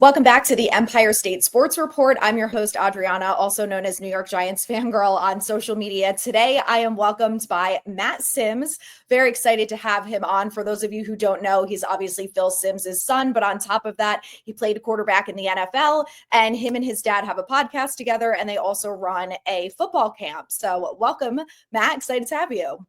Welcome back to the Empire State Sports Report. I'm your host, Adrianna, also known as New York Giants fangirl on social media. Today, I am welcomed by Matt Simms. Very excited to have him on. For those of you who don't know, he's obviously Phil Simms' son, but on top of that, he played quarterback in the NFL, and him and his dad have a podcast together, and they also run a football camp. So welcome, Matt. Excited to have you.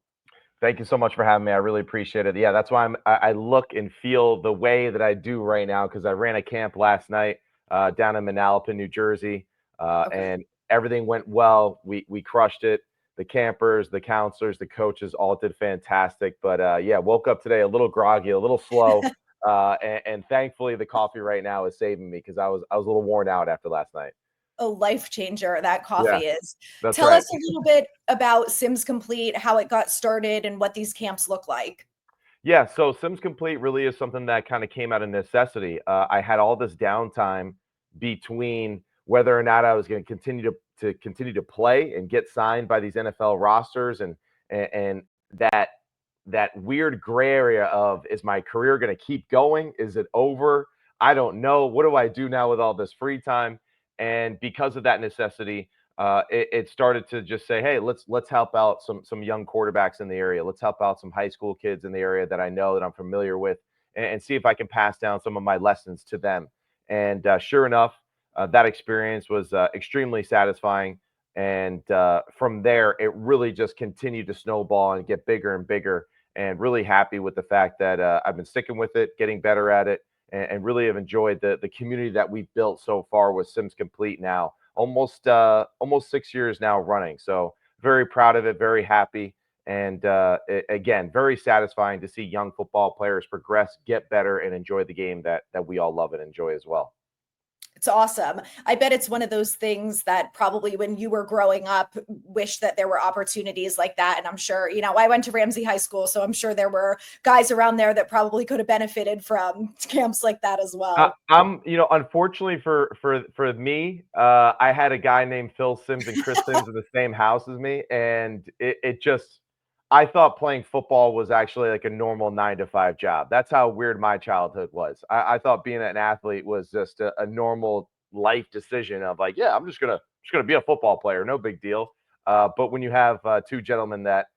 Thank you so much for having me. I really appreciate it. Yeah, that's why I look and feel the way that I do right now, because I ran a camp last night down in Manalapan, New Jersey, and everything went well. We crushed it. The campers, the counselors, the coaches all did fantastic. But yeah, woke up today a little groggy, a little slow, and thankfully the coffee right now is saving me because I was a little worn out after last night. A life changer that Yeah, coffee is. that's Tell right. us a little bit about Sims Complete, how it got started, and what these camps look like. Yeah, so Sims Complete really is something that kind of came out of necessity. I had all this downtime between whether or not I was going to continue to play and get signed by these NFL rosters, and that weird gray area of, is my career going to keep going? Is it over? I don't know. What do I do now with all this free time? And because of that necessity, it started to just say, hey, let's help out some young quarterbacks in the area. Let's help out some high school kids in the area that I know, that I'm familiar with, and see if I can pass down some of my lessons to them. And sure enough, that experience was extremely satisfying. And from there, it really just continued to snowball and get bigger and bigger. And really happy with the fact that I've been sticking with it, getting better at it, and really have enjoyed the community that we've built so far with Sims Complete now almost 6 years now running. So very proud of it, very happy, and again, very satisfying to see young football players progress, get better, and enjoy the game that we all love and enjoy as well. It's awesome. I bet it's one of those things that probably when you were growing up, wish that there were opportunities like that. And I'm sure, I went to Ramsey High School, so I'm sure there were guys around there that probably could have benefited from camps like that as well. Unfortunately for me, I had a guy named Phil Simms and Chris Simms in the same house as me, and it just, I thought playing football was actually like a normal 9 to 5 job. That's how weird my childhood was. I thought being an athlete was just a normal life decision of like, yeah, I'm just gonna be a football player, no big deal. But when you have two gentlemen that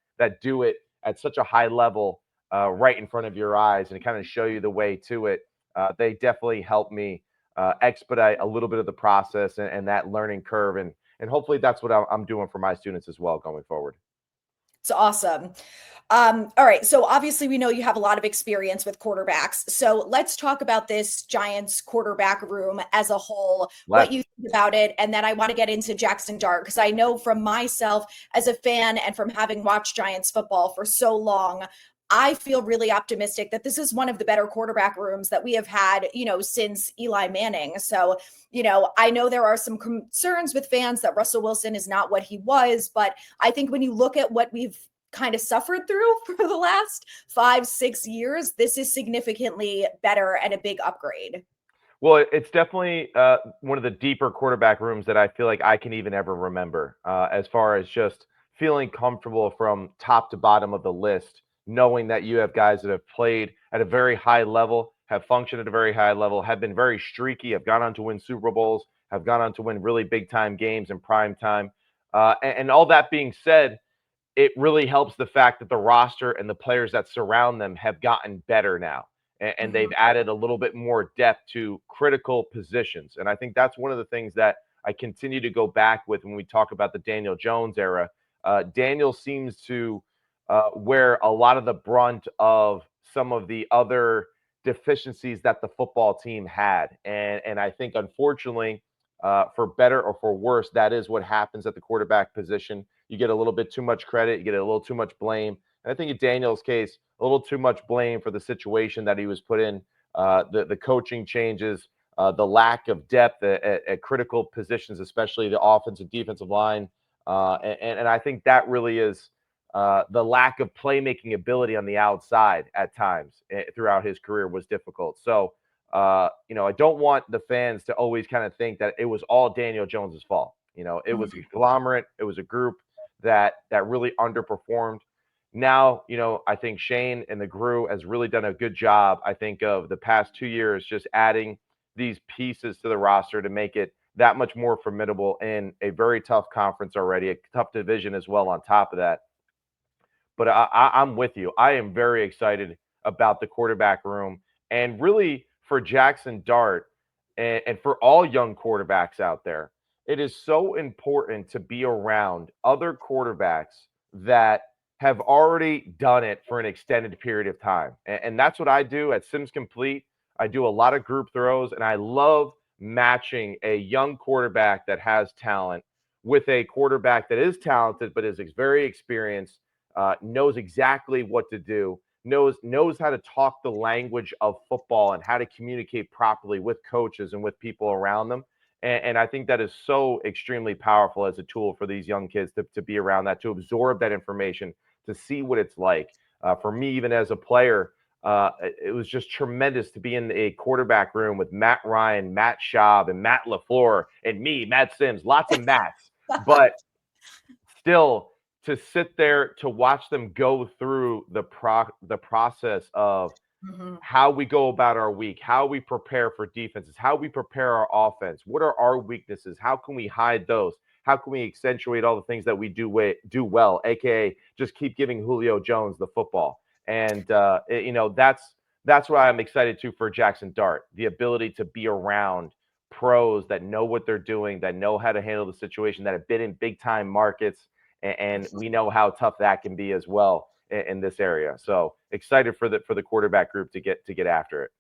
do it at such a high level, right in front of your eyes, and kind of show you the way to it, they definitely helped me expedite a little bit of the process and that learning curve, and hopefully that's what I'm doing for my students as well going forward. It's awesome. All right. So obviously, we know you have a lot of experience with quarterbacks. So let's talk about this Giants quarterback room as a whole, what Let's. you think about it. And then I want to get into Jaxson Dart, because I know from myself as a fan and from having watched Giants football for so long, I feel really optimistic that this is one of the better quarterback rooms that we have had, since Eli Manning. So, I know there are some concerns with fans that Russell Wilson is not what he was, but I think when you look at what we've kind of suffered through for the last 5, 6 years, this is significantly better and a big upgrade. Well, it's definitely one of the deeper quarterback rooms that I feel like I can even ever remember, as far as just feeling comfortable from top to bottom of the list, knowing that you have guys that have played at a very high level, have functioned at a very high level, have been very streaky, have gone on to win Super Bowls, have gone on to win really big time games in prime time. And all that being said, it really helps the fact that the roster and the players that surround them have gotten better now. And they've Mhm. added a little bit more depth to critical positions. And I think that's one of the things that I continue to go back with when we talk about the Daniel Jones era. Daniel seems to wear a lot of the brunt of some of the other deficiencies that the football team had. And I think, unfortunately, for better or for worse, that is what happens at the quarterback position. You get a little bit too much credit, you get a little too much blame. And I think in Daniel's case, a little too much blame for the situation that he was put in, the coaching changes, the lack of depth at critical positions, especially the offensive defensive line. And I think that really is the lack of playmaking ability on the outside at times throughout his career was difficult. So, I don't want the fans to always kind of think that it was all Daniel Jones's fault. It was a Mhm. conglomerate, it was a group that really underperformed. Now, I think Shane and the Gru has really done a good job, I think, of the past 2 years, just adding these pieces to the roster to make it that much more formidable in a very tough conference already, a tough division as well on top of that. But I'm with you. I am very excited about the quarterback room, and really for Jaxson Dart and for all young quarterbacks out there. It is so important to be around other quarterbacks that have already done it for an extended period of time. And that's what I do at Sims Complete. I do a lot of group throws, and I love matching a young quarterback that has talent with a quarterback that is talented but is very experienced, knows exactly what to do, knows how to talk the language of football and how to communicate properly with coaches and with people around them. And I think that is so extremely powerful as a tool for these young kids to be around that, to absorb that information, to see what it's like. For me, even as a player, it was just tremendous to be in a quarterback room with Matt Ryan, Matt Schaub, and Matt LaFleur, and me, Matt Sims, lots of Matts. But still, to sit there to watch them go through the process of how we go about our week, how we prepare for defenses, how we prepare our offense, what are our weaknesses, how can we hide those, how can we accentuate all the things that we do well, aka just keep giving Julio Jones the football. And that's why I'm excited too for Jaxson Dart, the ability to be around pros that know what they're doing, that know how to handle the situation, that have been in big time markets, and we know how tough that can be as well in this area. So excited for the quarterback group to get after it.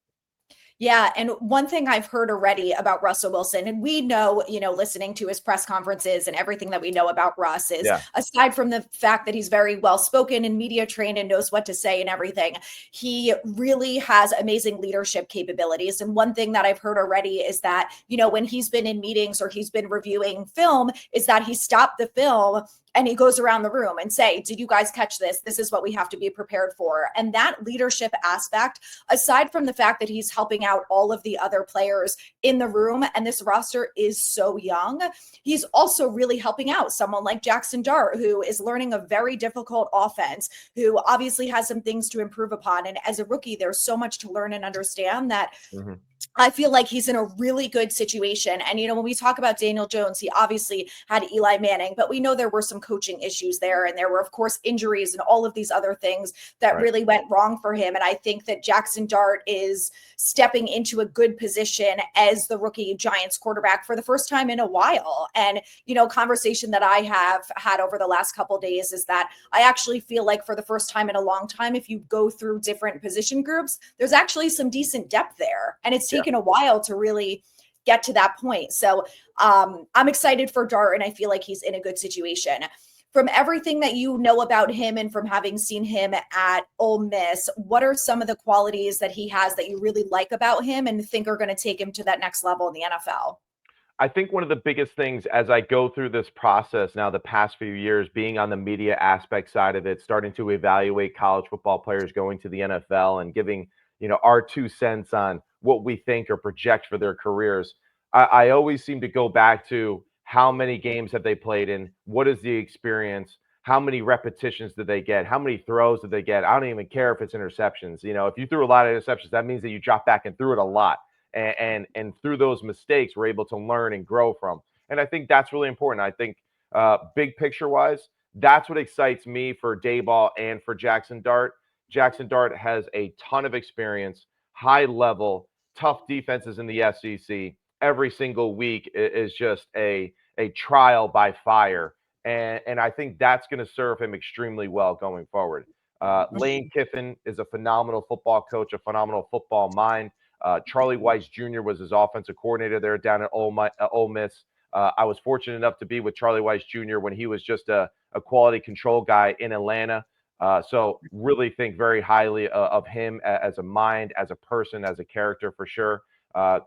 Yeah. And one thing I've heard already about Russell Wilson, and we know, listening to his press conferences and everything that we know about Russ is, aside from the fact that he's very well spoken and media trained and knows what to say and everything, he really has amazing leadership capabilities. And one thing that I've heard already is that, when he's been in meetings or he's been reviewing film, is that he stopped the film and he goes around the room and say, did you guys catch this? This is what we have to be prepared for. And that leadership aspect, aside from the fact that he's helping out all of the other players in the room, and this roster is so young, he's also really helping out someone like Jaxson Dart, who is learning a very difficult offense, who obviously has some things to improve upon. And as a rookie, there's so much to learn and understand that I feel like he's in a really good situation. And, when we talk about Daniel Jones, he obviously had Eli Manning, but we know there were some coaching issues there. And there were, of course, injuries and all of these other things that really went wrong for him. And I think that Jaxson Dart is stepping into a good position as the rookie Giants quarterback for the first time in a while. And, conversation that I have had over the last couple of days is that I actually feel like for the first time in a long time, if you go through different position groups, there's actually some decent depth there. And it's taken a while to really get to that point. So I'm excited for Dart, and I feel like he's in a good situation. From everything that you know about him and from having seen him at Ole Miss, what are some of the qualities that he has that you really like about him and think are going to take him to that next level in the NFL? I think one of the biggest things as I go through this process now, the past few years, being on the media aspect side of it, starting to evaluate college football players going to the NFL and giving, our 2 cents on what we think or project for their careers. I always seem to go back to how many games have they played in? What is the experience? How many repetitions did they get? How many throws did they get? I don't even care if it's interceptions. If you threw a lot of interceptions, that means that you dropped back and threw it a lot. And through those mistakes, we're able to learn and grow from. And I think that's really important. I think big picture wise, that's what excites me for Daboll and for Jaxson Dart. Jaxson Dart has a ton of experience, high level, tough defenses in the SEC. Every single week is just a trial by fire. And I think that's going to serve him extremely well going forward. Lane Kiffin is a phenomenal football coach, a phenomenal football mind. Charlie Weiss Jr. was his offensive coordinator there down at Ole Miss. I was fortunate enough to be with Charlie Weiss Jr. when he was just a quality control guy in Atlanta. So really think very highly of him as a mind, as a person, as a character for sure.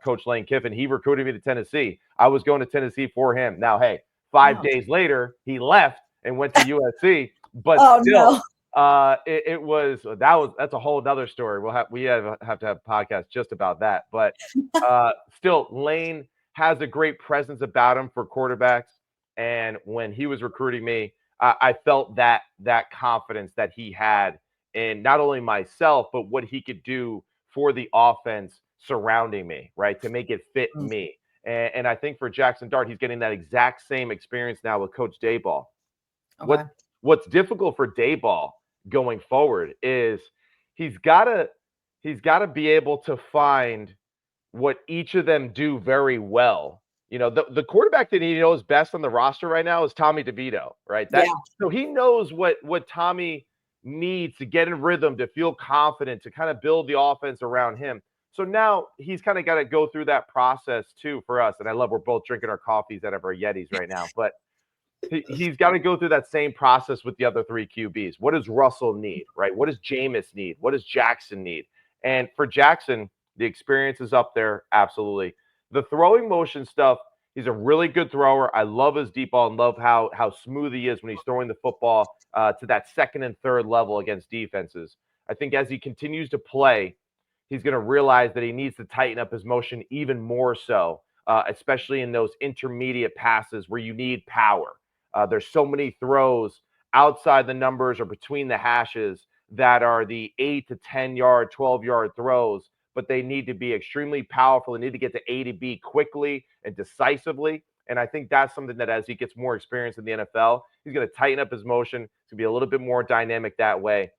Coach Lane Kiffin, he recruited me to Tennessee. I was going to Tennessee for him. Now, hey, 5 days later, he left and went to USC. But still, that's a whole other story. We have to have a podcast just about that. But still, Lane has a great presence about him for quarterbacks. And when he was recruiting me, I felt that confidence that he had in not only myself, but what he could do for the offense surrounding me, right, to make it fit me. And I think for Jaxson Dart, he's getting that exact same experience now with Coach Daboll. Okay. What's difficult for Daboll going forward is he's gotta be able to find what each of them do very well. You know, the quarterback that he knows best on the roster right now is Tommy DeVito, right? Yeah. So he knows what Tommy needs to get in rhythm, to feel confident, to kind of build the offense around him. So now he's kind of got to go through that process too for us. And I love we're both drinking our coffees out of our Yetis right now, but he's got to go through that same process with the other three QBs. What does Russell need, right? What does Jameis need? What does Jaxson need? And for Jaxson, the experience is up there, absolutely. The throwing motion stuff, he's a really good thrower. I love his deep ball and love how smooth he is when he's throwing the football to that second and third level against defenses. I think as he continues to play, he's going to realize that he needs to tighten up his motion even more so, especially in those intermediate passes where you need power. There's so many throws outside the numbers or between the hashes that are the 8 to 10 yard, 12-yard throws, but they need to be extremely powerful. They need to get to A to B quickly and decisively. And I think that's something that as he gets more experience in the NFL, he's going to tighten up his motion. It's going to be a little bit more dynamic that way.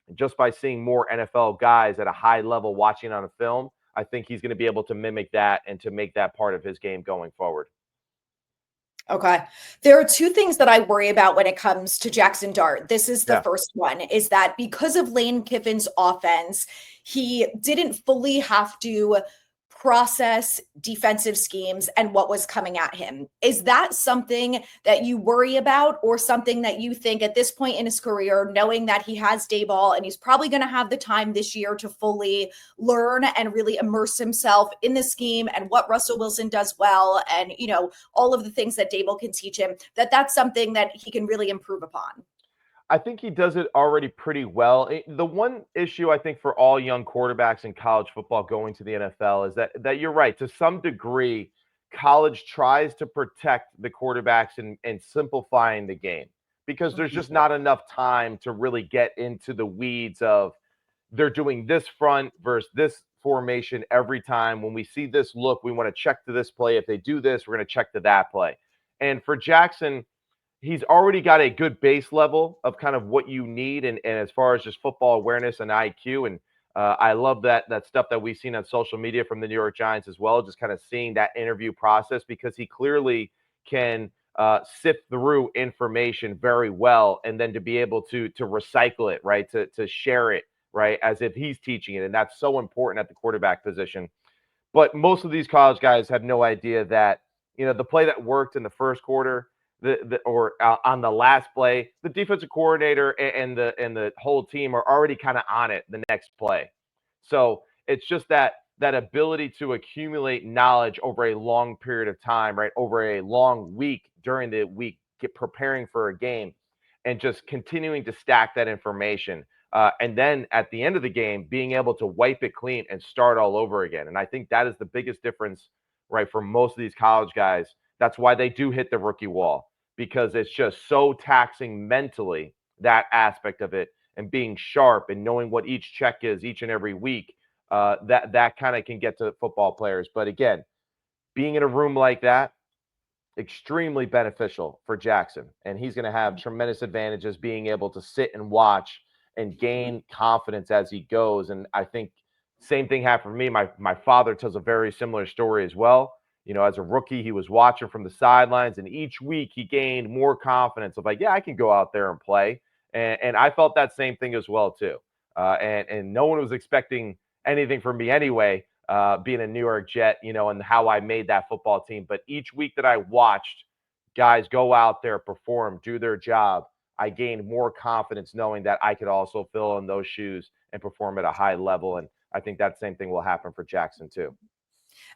And just by seeing more NFL guys at a high level watching on a film, I think he's going to be able to mimic that and to make that part of his game going forward. Okay. There are two things that I worry about when it comes to Jaxson Dart. This is the first one, is that because of Lane Kiffin's offense, he didn't fully have to process defensive schemes and what was coming at him. Is that something that you worry about, or something that you think at this point in his career, knowing that he has Daboll and he's probably going to have the time this year to fully learn and really immerse himself in the scheme and what Russell Wilson does well, and, you know, all of the things that Daboll can teach him, that's something that he can really improve upon? I think he does it already pretty well. The one issue I think for all young quarterbacks in college football going to the NFL is that you're right. To some degree, college tries to protect the quarterbacks and simplifying the game because there's just not enough time to really get into the weeds of they're doing this front versus this formation every time. When we see this look, we want to check to this play. If they do this, we're going to check to that play. And for Jaxson, he's already got a good base level of kind of what you need. And as far as just football awareness and IQ. And I love that stuff that we've seen on social media from the New York Giants as well, just kind of seeing that interview process, because he clearly can sift through information very well. And then to be able to recycle it, right, to share it, right, as if he's teaching it. And that's so important at the quarterback position. But most of these college guys have no idea that, you know, the play that worked in the first quarter, or on the last play, the defensive coordinator and the whole team are already kind of on it the next play. So it's just that ability to accumulate knowledge over a long period of time, right? Over a long week, during the week, preparing for a game, and just continuing to stack that information. And then at the end of the game, being able to wipe it clean and start all over again. And I think that is the biggest difference, right, for most of these college guys. That's why they do hit the rookie wall, because it's just so taxing mentally, that aspect of it, and being sharp and knowing what each check is each and every week. That kind of can get to football players. But again, being in a room like that, extremely beneficial for Jaxson. And he's going to have tremendous advantages being able to sit and watch and gain confidence as he goes. And I think same thing happened for me. My father tells a very similar story as well. You know, as a rookie, he was watching from the sidelines, and each week he gained more confidence of like, yeah, I can go out there and play. And I felt that same thing as well, too. And no one was expecting anything from me anyway, being a New York Jet, you know, and how I made that football team. But each week that I watched guys go out there, perform, do their job, I gained more confidence knowing that I could also fill in those shoes and perform at a high level. And I think that same thing will happen for Jaxson, too.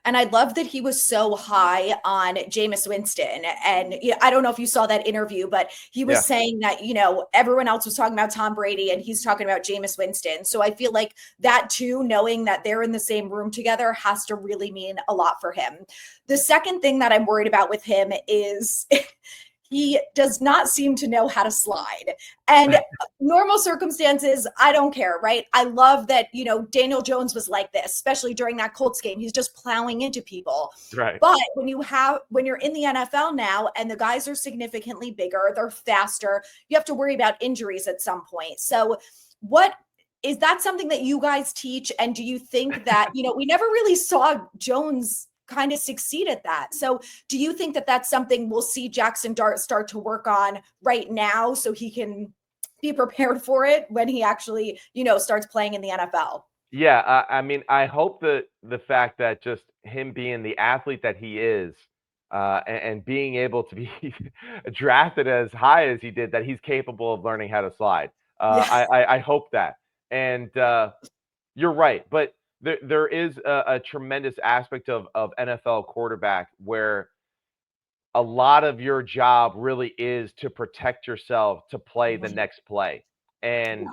And I love that he was so high on Jameis Winston. And I don't know if you saw that interview, but he was saying that, you know, everyone else was talking about Tom Brady and he's talking about Jameis Winston. So I feel like that too, knowing that they're in the same room together, has to really mean a lot for him. The second thing that I'm worried about with him is he does not seem to know how to slide. And normal circumstances, I don't care, right? I love that, Daniel Jones was like this, especially during that Colts game. He's just plowing into people. Right. But when you're in the NFL now and the guys are significantly bigger, they're faster, you have to worry about injuries at some point. So what is that something that you guys teach? And do you think that, we never really saw Jones kind of succeed at that. So do you think that that's something we'll see Jaxson Dart start to work on right now so he can be prepared for it when he actually, starts playing in the NFL? Yeah, I mean, I hope that the fact that just him being the athlete that he is, and being able to be drafted as high as he did, that he's capable of learning how to slide. Yeah. I hope that. And you're right, but there is a tremendous aspect of NFL quarterback where a lot of your job really is to protect yourself to play the next play. And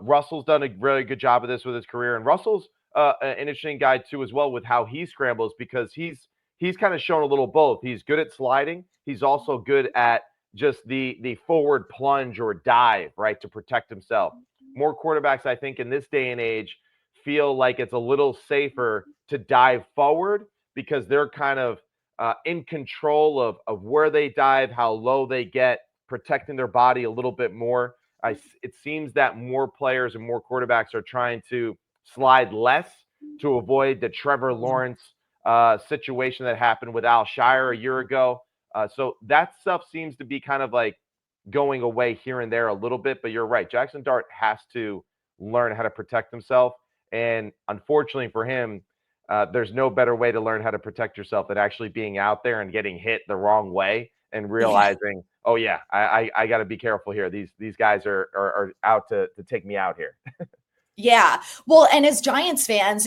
Russell's done a really good job of this with his career. And Russell's an interesting guy too, as well, with how he scrambles, because he's kind of shown a little both. He's good at sliding. He's also good at just the forward plunge or dive, right, to protect himself. More quarterbacks, I think, in this day and age feel like it's a little safer to dive forward because they're kind of in control of where they dive, how low they get, protecting their body a little bit more. It seems that more players and more quarterbacks are trying to slide less to avoid the Trevor Lawrence situation that happened with Al Shire a year ago. So that stuff seems to be kind of like going away here and there a little bit. But you're right. Jaxson Dart has to learn how to protect himself. And unfortunately for him, there's no better way to learn how to protect yourself than actually being out there and getting hit the wrong way and realizing, oh yeah, I got to be careful here. These guys are out to take me out here. Yeah. Well, and as Giants fans,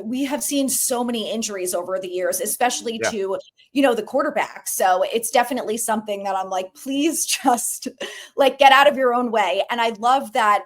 we have seen so many injuries over the years, especially Yeah. to, the quarterback. So it's definitely something that I'm like, please just like get out of your own way. And I love that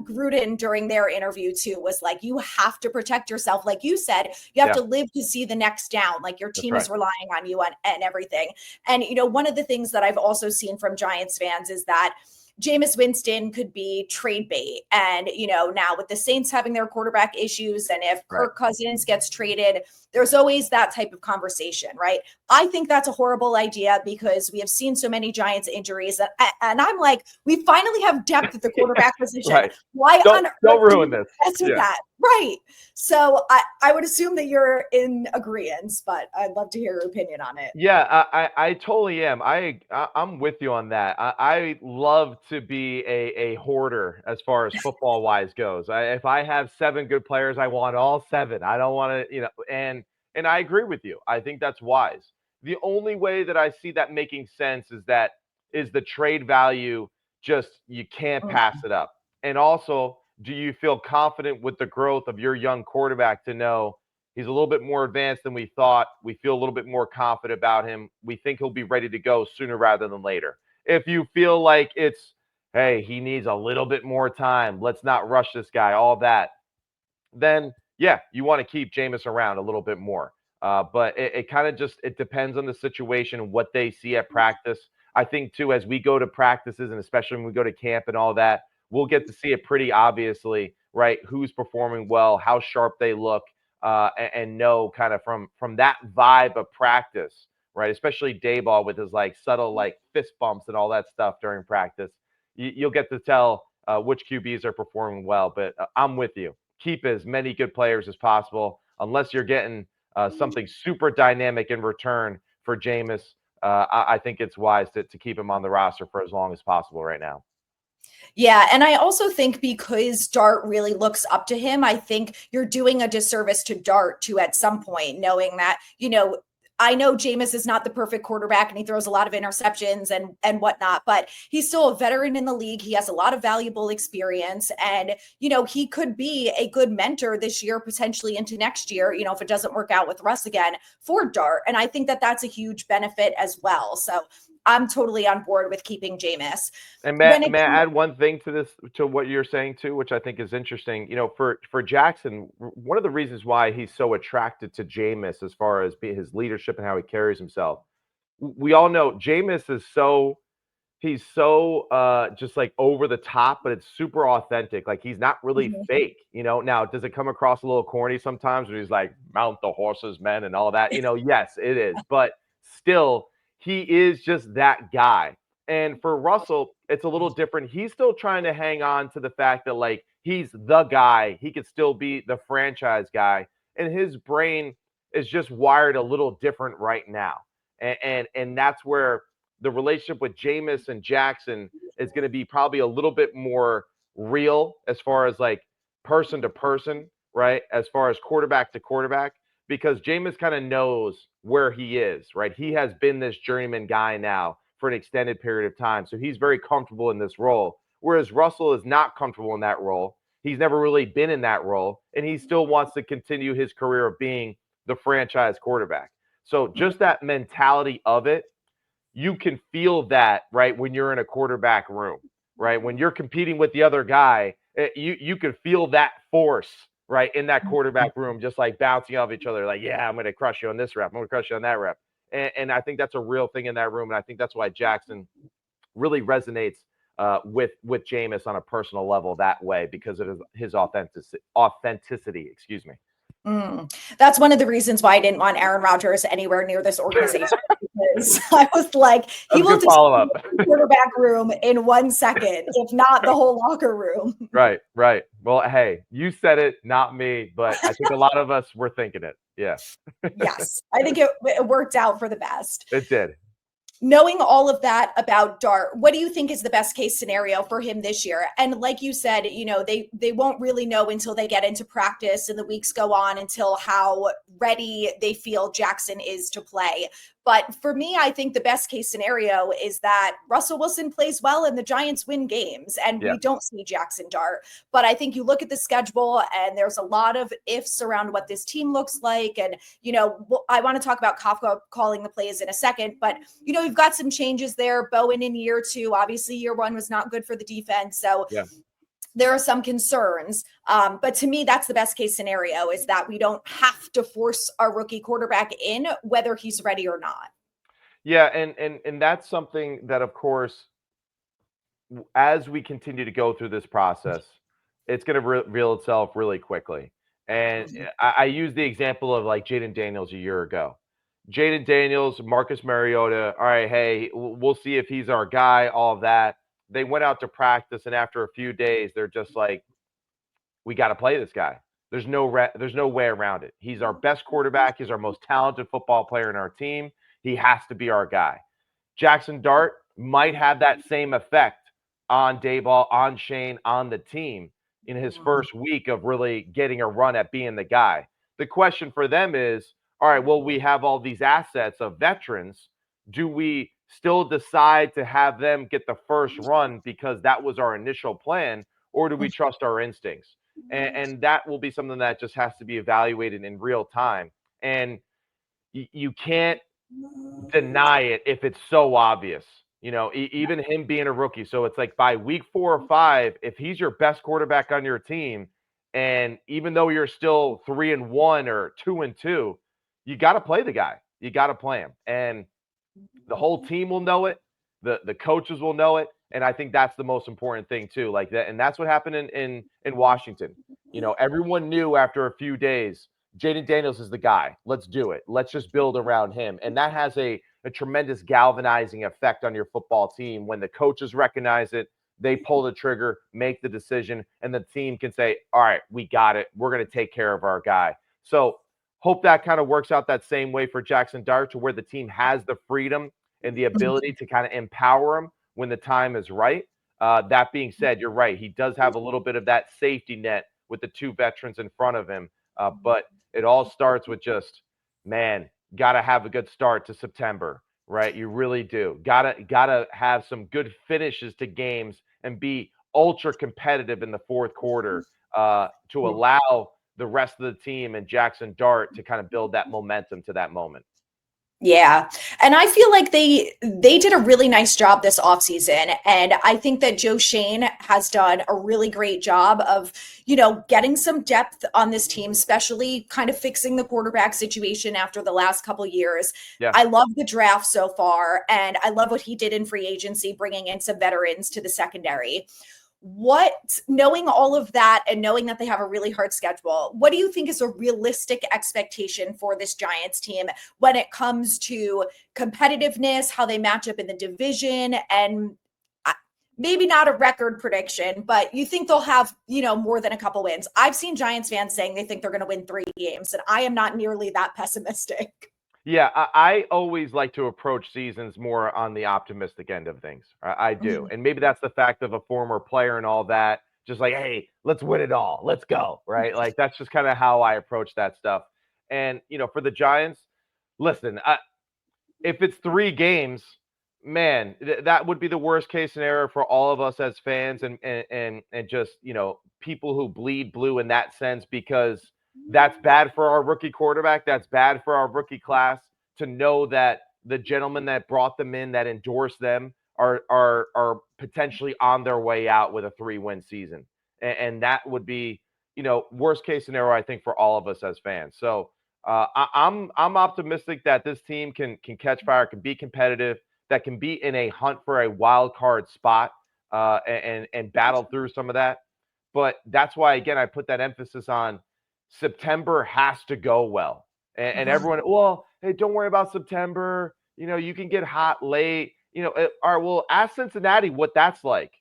Gruden during their interview too was like, you have to protect yourself. Like you said, you have to live to see the next down. Like your team is relying on you and everything. And, one of the things that I've also seen from Giants fans is that Jameis Winston could be trade bait. And, now with the Saints having their quarterback issues, and if Kirk Cousins gets traded, there's always that type of conversation, right? I think that's a horrible idea because we have seen so many Giants injuries. And I'm like, we finally have depth at the quarterback position. Right. Why on earth don't ruin this? With that? Right. So I would assume that you're in agreement, but I'd love to hear your opinion on it. Yeah, I totally am. I'm with you on that. I love to be a hoarder as far as football wise goes. If I have 7 good players, I want all 7. I don't want to, and I agree with you. I think that's wise. The only way that I see that making sense is the trade value. Just you can't pass it up. And also, do you feel confident with the growth of your young quarterback to know he's a little bit more advanced than we thought? We feel a little bit more confident about him. We think he'll be ready to go sooner rather than later. If you feel like it's, hey, he needs a little bit more time, let's not rush this guy, all that, then yeah, you want to keep Jameis around a little bit more. But it kind of just, it depends on the situation and what they see at practice. I think too, as we go to practices and especially when we go to camp and all that, we'll get to see it pretty obviously, right? Who's performing well, how sharp they look, and know kind of from that vibe of practice, right? Especially Daboll with his like subtle like fist bumps and all that stuff during practice. You'll get to tell which QBs are performing well. But I'm with you. Keep as many good players as possible, unless you're getting something super dynamic in return for Jameis. I think it's wise to keep him on the roster for as long as possible right now. Yeah. And I also think because Dart really looks up to him, I think you're doing a disservice to Dart too at some point, knowing that, I know Jameis is not the perfect quarterback and he throws a lot of interceptions and whatnot, but he's still a veteran in the league. He has a lot of valuable experience and, he could be a good mentor this year, potentially into next year, if it doesn't work out with Russ again for Dart. And I think that that's a huge benefit as well. So I'm totally on board with keeping Jameis. And may I add one thing to this, to what you're saying too, which I think is interesting. For Jaxson, one of the reasons why he's so attracted to Jameis as far as his leadership and how he carries himself we all know Jameis is he's so just like over the top, but it's super authentic. Like he's not really Mhm. fake, you know. Now, does it come across a little corny sometimes when he's like mount the horses, men, and all that? You know, yes, it is. But still, he is just that guy. And for Russell, it's a little different. He's still trying to hang on to the fact that like he's the guy. He could still be the franchise guy. And his brain is just wired a little different right now. And that's where the relationship with Jameis and Jaxson is going to be probably a little bit more real as far as like person to person, right? As far as quarterback to quarterback, because Jameis kind of knows where he is, right? He has been this journeyman guy now for an extended period of time. So he's very comfortable in this role. Whereas Russell is not comfortable in that role. He's never really been in that role. And he still wants to continue his career of being the franchise quarterback. So just that mentality of it, you can feel that, right, when you're in a quarterback room, right? When you're competing with the other guy, you can feel that force, right, in that quarterback room, just like bouncing off each other, like, yeah, I'm going to crush you on this rep. I'm going to crush you on that rep. And I think that's a real thing in that room. And I think that's why Jaxson really resonates with Jameis on a personal level that way because of his authenticity, excuse me. That's one of the reasons why I didn't want Aaron Rodgers anywhere near this organization because I was like, he That's a will good follow-up. the quarterback room in 1 second, if not the whole locker room. Right, right. Well, hey, you said it, not me, but I think a lot of us were thinking it. Yeah. Yes, I think it worked out for the best. It did. Knowing all of that about Dart, what do you think is the best case scenario for him this year? And like you said, you know, they won't really know until they get into practice and the weeks go on until how ready they feel Jaxson is to play. But for me, I think the best case scenario is that Russell Wilson plays well and the Giants win games and Yeah. we don't see Jaxson Dart. But I think you look at the schedule and there's a lot of ifs around what this team looks like. And, you know, I want to talk about Kafka calling the plays in a second, but, you know, you've got some changes there. Bowen in year 2, obviously year 1 was not good for the defense. So yeah. There are some concerns. But to me, that's the best case scenario is that we don't have to force our rookie quarterback in, whether he's ready or not. Yeah, and that's something that, of course, as we continue to go through this process, it's going to reveal itself really quickly. And I use the example of like Jaden Daniels a year ago. Jaden Daniels, Marcus Mariota. All right, hey, we'll see if he's our guy. All of that. They went out to practice, and after a few days, they're just like, we got to play this guy. There's no way around it. He's our best quarterback. He's our most talented football player in our team. He has to be our guy. Jaxson Dart might have that same effect on Daboll, on Shane, on the team in his first week of really getting a run at being the guy. The question for them is, all right, well, we have all these assets of veterans. Do we still decide to have them get the first run because that was our initial plan, or do we trust our instincts? And that will be something that just has to be evaluated in real time. And you can't deny it if it's so obvious. You know, even him being a rookie. So it's like by week 4 or 5, if he's your best quarterback on your team, and even though you're still 3-1 or 2-2, you got to play the guy. You got to play him, and the whole team will know it. The coaches will know it, and I think that's the most important thing too. Like that, and that's what happened in Washington. You know, everyone knew after a few days, Jaden Daniels is the guy. Let's do it. Let's just build around him, and that has a tremendous galvanizing effect on your football team when the coaches recognize it. They pull the trigger, make the decision, and the team can say, all right, we got it. We're going to take care of our guy. So hope that kind of works out that same way for Jaxson Dart, to where the team has the freedom and the ability to kind of empower him when the time is right. That being said, you're right. He does have a little bit of that safety net with the 2 veterans in front of him. But it all starts with just, man, got to have a good start to September, right? You really do. Gotta have some good finishes to games and be ultra competitive in the fourth quarter to allow the rest of the team and Jaxson Dart to kind of build that momentum to that moment. Yeah. And I feel like they did a really nice job this offseason. And I think that Joe Shane has done a really great job of, getting some depth on this team, especially kind of fixing the quarterback situation after the last couple years. Yeah. I love the draft so far, and I love what he did in free agency, bringing in some veterans to the secondary. What, knowing all of that and knowing that they have a really hard schedule, what do you think is a realistic expectation for this Giants team when it comes to competitiveness, how they match up in the division, and maybe not a record prediction, but you think they'll have, more than a couple wins? I've seen Giants fans saying they think they're going to win 3 games, and I am not nearly that pessimistic. Yeah, I always like to approach seasons more on the optimistic end of things. I do. Mhm. And maybe that's the fact of a former player and all that. Just like, hey, let's win it all. Let's go. Right. Like that's just kind of how I approach that stuff. And, for the Giants, listen, if it's 3 games, man, that would be the worst case scenario for all of us as fans and just, people who bleed blue in that sense, because that's bad for our rookie quarterback. That's bad for our rookie class to know that the gentlemen that brought them in, that endorsed them, are potentially on their way out with a 3-win season. And that would be, worst case scenario, I think, for all of us as fans. So I'm optimistic that this team can catch fire, can be competitive, that can be in a hunt for a wild card spot, and battle through some of that. But that's why, again, I put that emphasis on September has to go well. And everyone, well, hey, don't worry about September. You can get hot late. All right, well, ask Cincinnati what that's like.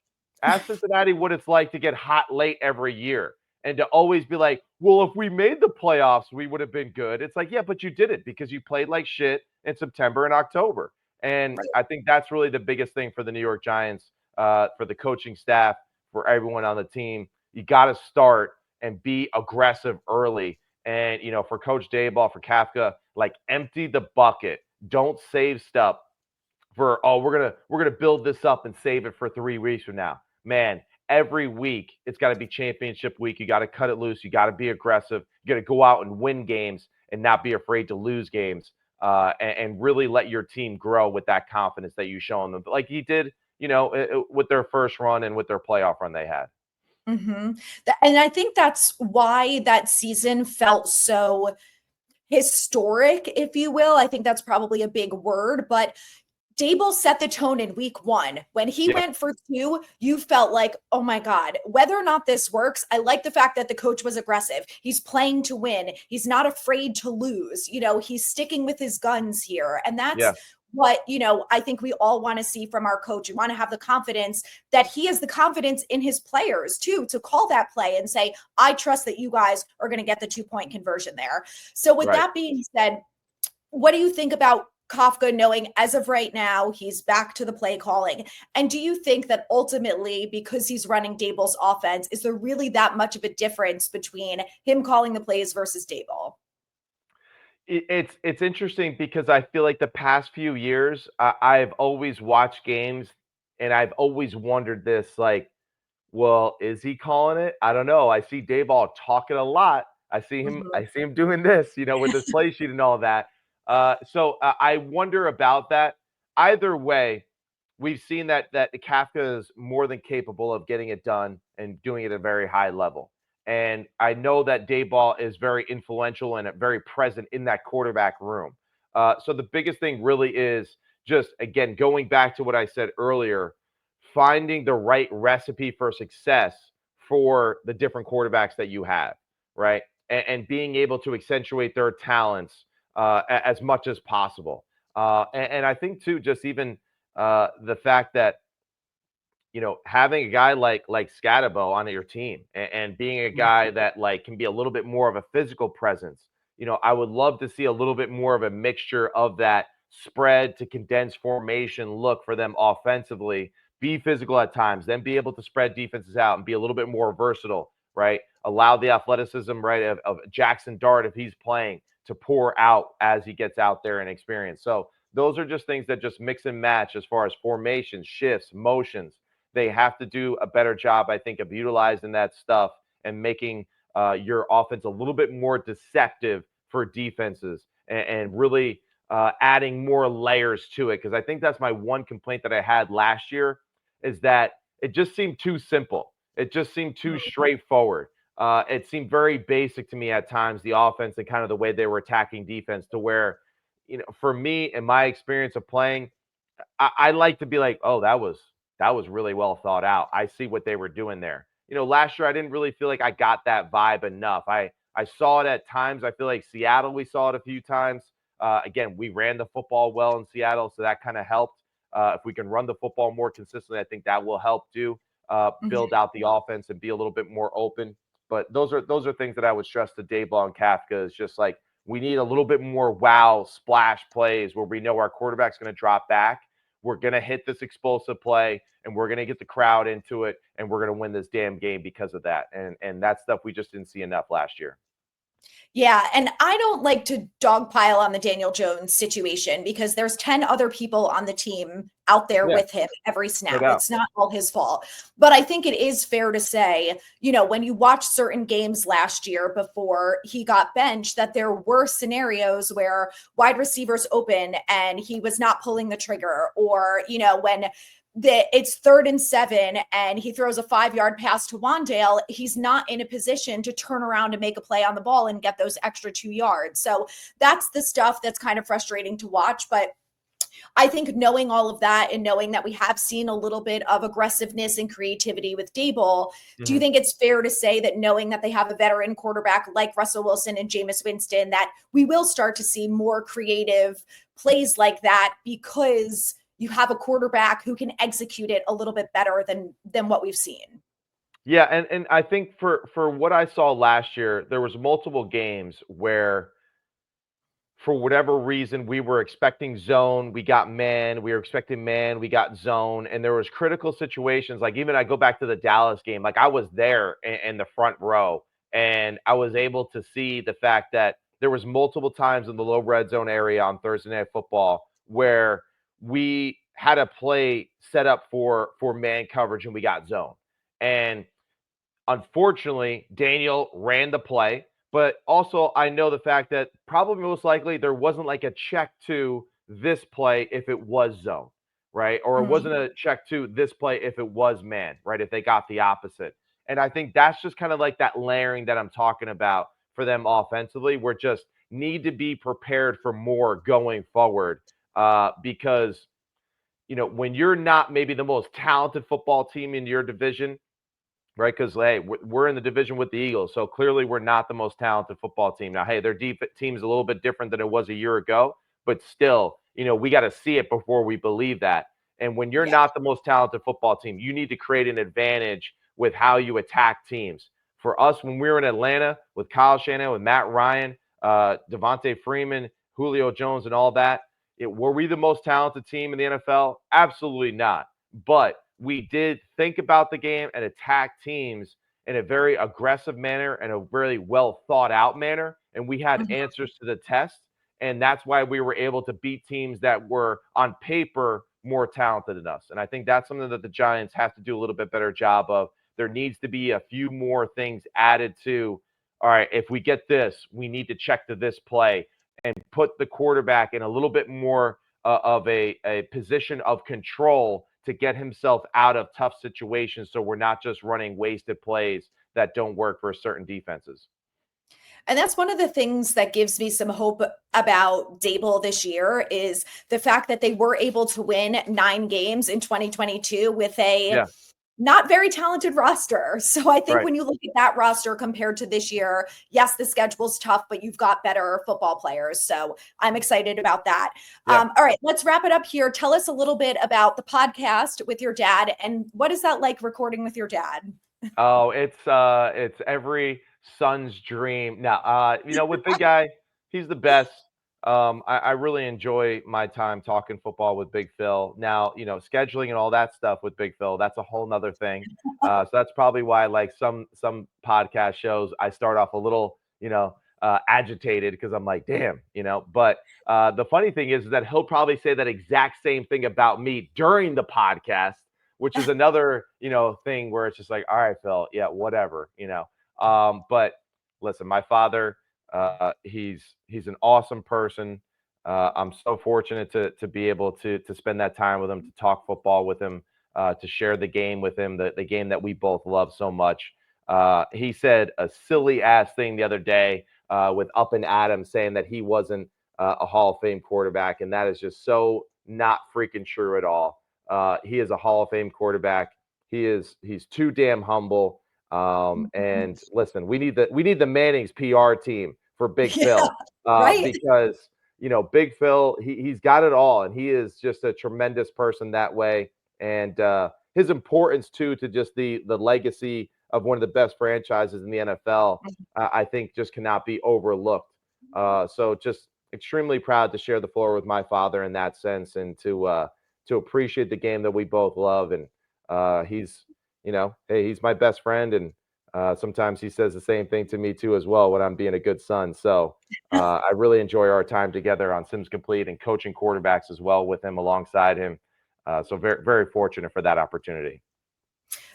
Ask Cincinnati what it's like to get hot late every year and to always be like, well, if we made the playoffs, we would have been good. It's like, yeah, but you did it because you played like shit in September and October. And Right. I think that's really the biggest thing for the New York Giants, for the coaching staff, for everyone on the team. You got to start and be aggressive early. And, for Coach Daboll, for Kafka, like empty the bucket. Don't save stuff for, oh, we're gonna build this up and save it for 3 weeks from now. Man, every week it's got to be championship week. You got to cut it loose. You got to be aggressive. You got to go out and win games and not be afraid to lose games, and really let your team grow with that confidence that you show them, like he did, with their first run and with their playoff run they had. And I think that's why that season felt so historic, if you will. I think that's probably a big word, but Daboll set the tone in week 1. When he Yeah, went for 2, you felt like, oh my God, whether or not this works, I like the fact that the coach was aggressive. He's playing to win. He's not afraid to lose. He's sticking with his guns here. And that's yeah, what, I think we all want to see from our coach. We want to have the confidence that he has the confidence in his players too, to call that play and say, I trust that you guys are going to get the 2-point conversion there. So with right. that being said, what do you think about Kafka knowing as of right now he's back to the play calling? And do you think that ultimately, because he's running Daboll's offense, is there really that much of a difference between him calling the plays versus Daboll? It's interesting because I feel like the past few years, I've always watched games and I've always wondered this, like, well, is he calling it? I don't know. I see Dayball talking a lot. I see him doing this, with his play sheet and all that. So I wonder about that. Either way, we've seen that Kafka is more than capable of getting it done and doing it at a very high level. And I know that Dayball is very influential and very present in that quarterback room. So the biggest thing really is just, again, going back to what I said earlier, finding the right recipe for success for the different quarterbacks that you have, right? And being able to accentuate their talents, as much as possible. And I think too, just even the fact that, having a guy like Scatabo on your team, and being a guy that like can be a little bit more of a physical presence. I would love to see a little bit more of a mixture of that spread to condensed formation look for them offensively. Be physical at times, then be able to spread defenses out and be a little bit more versatile, right? Allow the athleticism, right, of Jaxson Dart, if he's playing, to pour out as he gets out there and experience. So those are just things that just mix and match as far as formations, shifts, motions. They have to do a better job, I think, of utilizing that stuff and making your offense a little bit more deceptive for defenses, and really adding more layers to it. Because I think that's my one complaint that I had last year is that it just seemed too simple. It just seemed too straightforward. It seemed very basic to me at times, the offense and kind of the way they were attacking defense, to where, for me and my experience of playing, I like to be like, oh, that was really well thought out. I see what they were doing there. Last year I didn't really feel like I got that vibe enough. I saw it at times. I feel like Seattle, we saw it a few times. Again, we ran the football well in Seattle, so that kind of helped. If we can run the football more consistently, I think that will help too. Build out the offense and be a little bit more open. But those are things that I would stress to Daboll and Kafka, is just like, we need a little bit more wow splash plays where we know our quarterback's going to drop back. We're going to hit this explosive play, and we're going to get the crowd into it, and we're going to win this damn game because of that. And that stuff we just didn't see enough last year. Yeah, and I don't like to dogpile on the Daniel Jones situation, because there's 10 other people on the team out there with him every snap. It's not all his fault. But I think it is fair to say, when you watch certain games last year before he got benched, that there were scenarios where wide receivers open and he was not pulling the trigger, or, when it's 3rd and 7 and he throws a 5-yard pass to Wandale, he's not in a position to turn around and make a play on the ball and get those extra 2 yards. So that's the stuff that's kind of frustrating to watch. But I think knowing all of that, and knowing that we have seen a little bit of aggressiveness and creativity with Daboll, do you think it's fair to say that, knowing that they have a veteran quarterback like Russell Wilson and Jameis Winston, that we will start to see more creative plays like that, because you have a quarterback who can execute it a little bit better than what we've seen? Yeah, and I think for what I saw last year, there was multiple games where, for whatever reason, we were expecting zone, we got man, we were expecting man, we got zone, and there was critical situations. Like, even I go back to the Dallas game, like, I was there in the front row, and I was able to see the fact that there was multiple times in the low red zone area on Thursday Night Football where we had a play set up for man coverage and we got zone. And unfortunately, Daniel ran the play, but also I know the fact that probably most likely there wasn't like a check to this play if it was zone, right? Or it wasn't a check to this play if it was man, right? If they got the opposite. And I think that's just kind of like that layering that I'm talking about for them offensively. We're just need to be prepared for more going forward, because when you're not maybe the most talented football team in your division, right? Because, hey, we're in the division with the Eagles, so clearly we're not the most talented football team. Now, hey, their team is a little bit different than it was a year ago, but still, we got to see it before we believe that. And when you're not the most talented football team, you need to create an advantage with how you attack teams. For us, when we were in Atlanta with Kyle Shanahan, with Matt Ryan, Devontae Freeman, Julio Jones, and all that, were we the most talented team in the NFL? Absolutely not. But we did think about the game and attack teams in a very aggressive manner and a very well thought out manner. And we had answers to the test. And that's why we were able to beat teams that were on paper more talented than us. And I think that's something that the Giants have to do a little bit better job of. There needs to be a few more things added to, all right, if we get this, we need to check to this play, and put the quarterback in a little bit more of a position of control to get himself out of tough situations, so we're not just running wasted plays that don't work for certain defenses. And that's one of the things that gives me some hope about Daboll this year, is the fact that they were able to win 9 games in 2022 with a not very talented roster. So I think when you look at that roster compared to this year, yes, the schedule's tough, but you've got better football players. So I'm excited about that. All right, let's wrap it up here. Tell us a little bit about the podcast with your dad, and what is that like recording with your dad? Oh, it's every son's dream. Now, with Big Guy, he's the best. I really enjoy my time talking football with Big Phil. Now, scheduling and all that stuff with Big Phil, that's a whole nother thing. So that's probably why, like, some podcast shows, I start off a little, agitated, because I'm like, damn, But the funny thing is that he'll probably say that exact same thing about me during the podcast, which is another, thing where it's just like, all right, Phil, yeah, whatever, But listen, my father, he's an awesome person. I'm so fortunate to be able to spend that time with him, to talk football with him, to share the game with him, the game that we both love so much. He said a silly ass thing the other day with Up and Adams saying that he wasn't a Hall of Fame quarterback, and that is just so not freaking true at all. He is a Hall of Fame quarterback. He's too damn humble. And listen, we need the Manning's PR team for Big Phil, right. because Big Phil, he's got it all, and he is just a tremendous person that way. And his importance too to just the legacy of one of the best franchises in the NFL, I think just cannot be overlooked. So just extremely proud to share the floor with my father in that sense, and to appreciate the game that we both love. And he's, hey, he's my best friend, and sometimes he says the same thing to me too as well when I'm being a good son. So I really enjoy our time together on Sims Complete and coaching quarterbacks as well with him, alongside him. So very, very fortunate for that opportunity.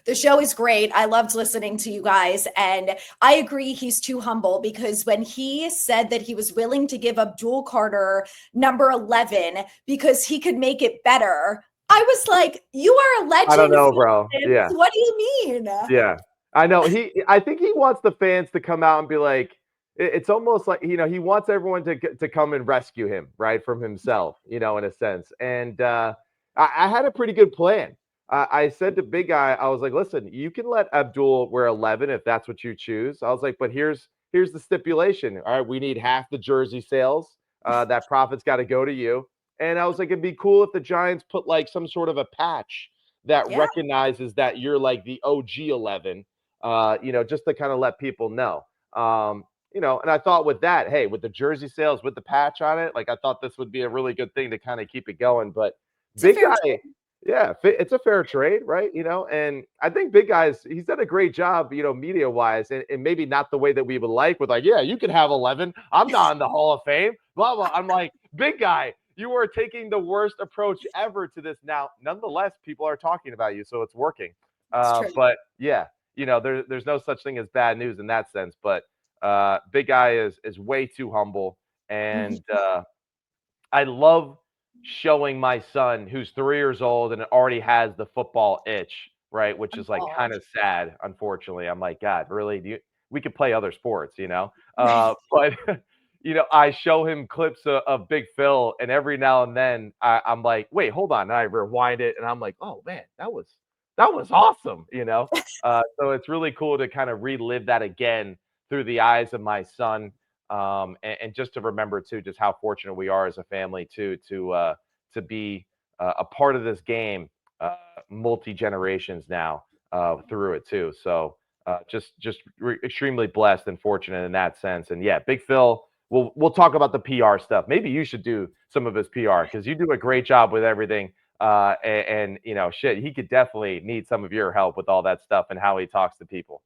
The show is great. I loved listening to you guys. And I agree he's too humble, because when he said that he was willing to give Abdul Carter number 11 because he could make it better, I was like, you are a legend. I don't know, bro. Yeah. What do you mean? Yeah. I know. I think he wants the fans to come out and be like, it's almost like, he wants everyone to come and rescue him, right, from himself, in a sense. And I had a pretty good plan. I said to Big Guy, I was like, listen, you can let Abdul wear 11 if that's what you choose. I was like, but here's the stipulation. All right, we need half the jersey sales. That profit's got to go to you. And I was like, it'd be cool if the Giants put like some sort of a patch that recognizes that you're like the OG 11, just to kind of let people know. And I thought with that, hey, with the jersey sales, with the patch on it, like I thought this would be a really good thing to kind of keep it going. But Big Guy, yeah, it's a fair trade, right? And I think Big Guy's, he's done a great job, media wise, and maybe not the way that we would like, with like, yeah, you can have 11. I'm not in the Hall of Fame, blah, blah. I'm like, Big Guy, you are taking the worst approach ever to this. Now, nonetheless, people are talking about you, so it's working. But yeah, there's no such thing as bad news in that sense. But Big Guy is way too humble, and I love showing my son, who's 3 years old and already has the football itch, right? Which is like kind of sad, unfortunately. I'm like, God, really? We could play other sports, but I show him clips of Big Phil, and every now and then I'm like, wait, hold on. And I rewind it, and I'm like, oh man, that was awesome, So it's really cool to kind of relive that again through the eyes of my son. And just to remember too, just how fortunate we are as a family too, to be a part of this game, multi generations now through it too. So just extremely blessed and fortunate in that sense. And yeah, Big Phil, we'll talk about the PR stuff. Maybe you should do some of his PR, because you do a great job with everything. And shit, he could definitely need some of your help with all that stuff and how he talks to people.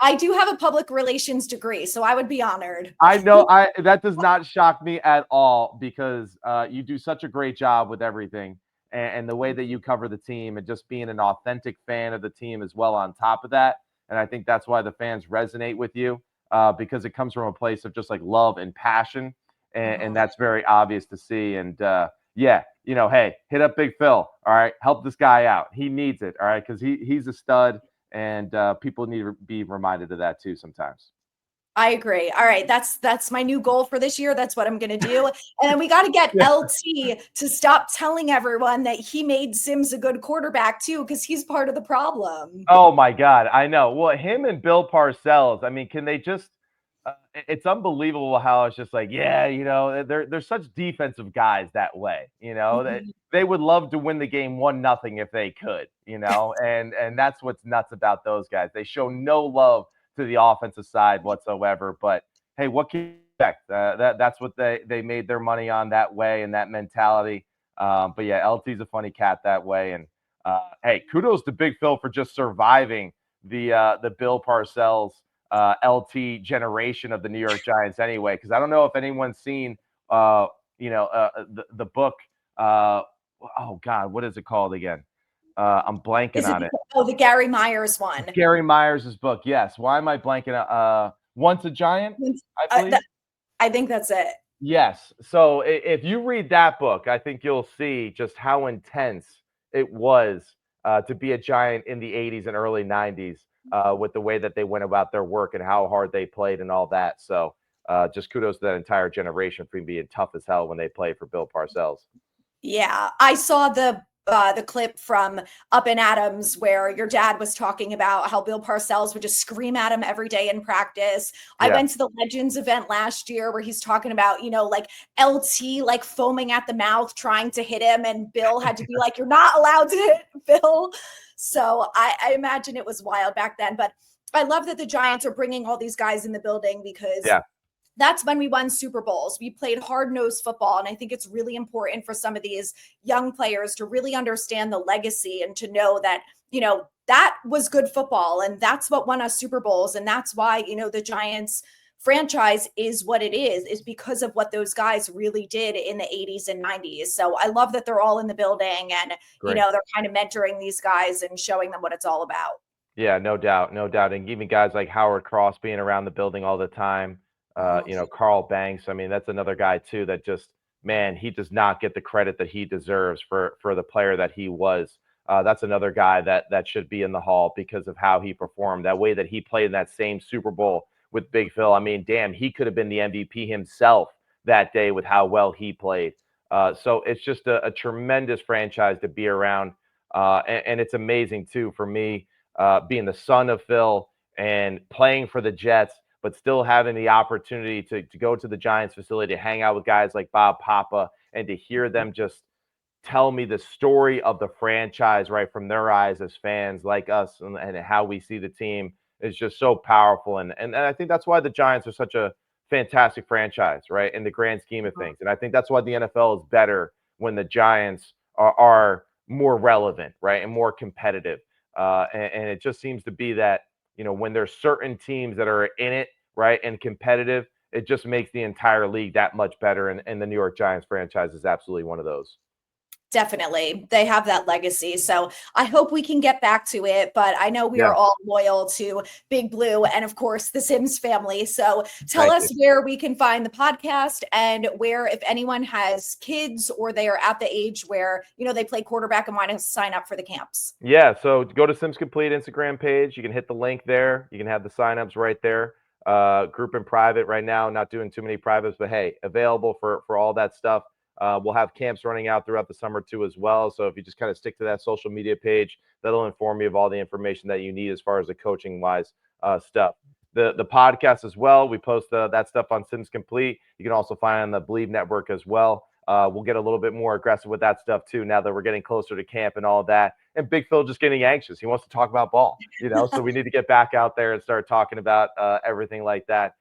I do have a public relations degree, so I would be honored. I know that does not shock me at all, because you do such a great job with everything, and the way that you cover the team, and just being an authentic fan of the team as well on top of that. And I think that's why the fans resonate with you, because it comes from a place of just like love and passion. And that's very obvious to see. And yeah, hey, hit up Big Phil. All right, help this guy out. He needs it. All right, because he's a stud. And people need to be reminded of that too sometimes. I agree. All right, that's my new goal for this year. That's what I'm going to do. And then we got to get LT to stop telling everyone that he made Sims a good quarterback too, because he's part of the problem. Oh my God, I know. Well, him and Bill Parcells, I mean, can they just? It's unbelievable how it's just like, yeah, they're such defensive guys that way. They would love to win the game 1-0 if they could. And that's what's nuts about those guys. They show no love to the offensive side whatsoever. But hey, what can you expect? That's what they made their money on that way, and that mentality. But yeah, LT's a funny cat that way. And hey, kudos to Big Phil for just surviving the Bill Parcells LT generation of the New York Giants anyway, because I don't know if anyone's seen the book. Oh God, what is it called again? I'm blanking on it. Oh, the Gary Myers one. Gary Myers' book. Yes. Why am I blanking? Once a Giant, I believe. I think that's it. Yes. So if you read that book, I think you'll see just how intense it was to be a Giant in the 80s and early 90s with the way that they went about their work and how hard they played and all that. So just kudos to that entire generation for being tough as hell when they played for Bill Parcells. Yeah, I saw the clip from Up and Adams where your dad was talking about how Bill Parcells would just scream at him every day in practice. I Yeah. went to the Legends event last year where he's talking about, like LT like foaming at the mouth trying to hit him, and Bill had to be like, "You're not allowed to hit Bill." So I imagine it was wild back then. But I love that the Giants are bringing all these guys in the building because Yeah. that's when we won Super Bowls. We played hard-nosed football. And I think it's really important for some of these young players to really understand the legacy and to know that, that was good football. And that's what won us Super Bowls. And that's why, the Giants franchise is what it is because of what those guys really did in the 80s and 90s. So I love that they're all in the building and, Great. they're kind of mentoring these guys and showing them what it's all about. Yeah, no doubt, no doubt. And even guys like Howard Cross being around the building all the time, Oh, Carl Banks. I mean, that's another guy too that just, man, he does not get the credit that he deserves for the player that he was. That's another guy that should be in the hall because of how he performed, that way that he played in that same Super Bowl with Big Phil. I mean, damn, he could have been the MVP himself that day with how well he played. So it's just a tremendous franchise to be around, and it's amazing too for me being the son of Phil and playing for the Jets, but still having the opportunity to go to the Giants facility to hang out with guys like Bob Papa and to hear them just tell me the story of the franchise right from their eyes as fans like us and how we see the team is just so powerful. And I think that's why the Giants are such a fantastic franchise, right, in the grand scheme of things. And I think that's why the NFL is better when the Giants are more relevant, right, and more competitive. And it just seems to be that, when there's certain teams that are in it, right, and competitive, it just makes the entire league that much better. And the New York Giants franchise is absolutely one of those. Definitely. They have that legacy. So I hope we can get back to it. But I know we Yeah. are all loyal to Big Blue and, of course, the Sims family. So tell Thank us you. where we can find the podcast and where, if anyone has kids or they are at the age where, they play quarterback and want to sign up for the camps. Yeah, so go to Sims Complete Instagram page. You can hit the link there. You can have the signups right there. Group and private right now, not doing too many privates, but hey, available for all that stuff. We'll have camps running out throughout the summer too as well. So if you just kind of stick to that social media page, that'll inform you of all the information that you need as far as the coaching wise stuff. The podcast as well. We post that stuff on Sims Complete. You can also find it on the Believe Network as well. We'll get a little bit more aggressive with that stuff too now that we're getting closer to camp and all of that. And Big Phil just getting anxious. He wants to talk about ball, so we need to get back out there and start talking about everything like that.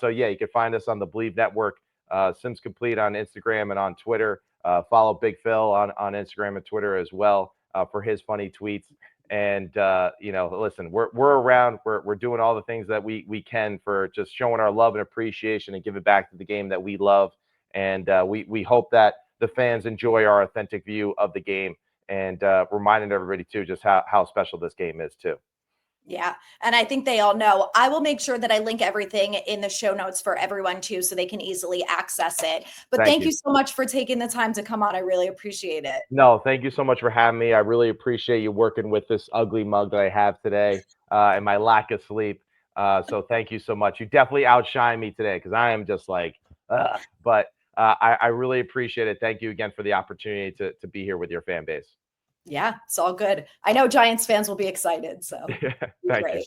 So yeah, you can find us on the Believe Network, Sims Complete on Instagram and on Twitter. Follow Big Phil on Instagram and Twitter as well for his funny tweets. And listen, we're around. We're doing all the things that we can for just showing our love and appreciation and giving back to the game that we love. And we hope that the fans enjoy our authentic view of the game and reminding everybody too just how special this game is too. Yeah. And I think they all know. I will make sure that I link everything in the show notes for everyone too, so they can easily access it. But thank you so much for taking the time to come on. I really appreciate it. No, thank you so much for having me. I really appreciate you working with this ugly mug that I have today and my lack of sleep. So thank you so much. You definitely outshine me today because I am just like, ugh. But I really appreciate it. Thank you again for the opportunity to be here with your fan base. Yeah, it's all good. I know Giants fans will be excited. So Thank great. you.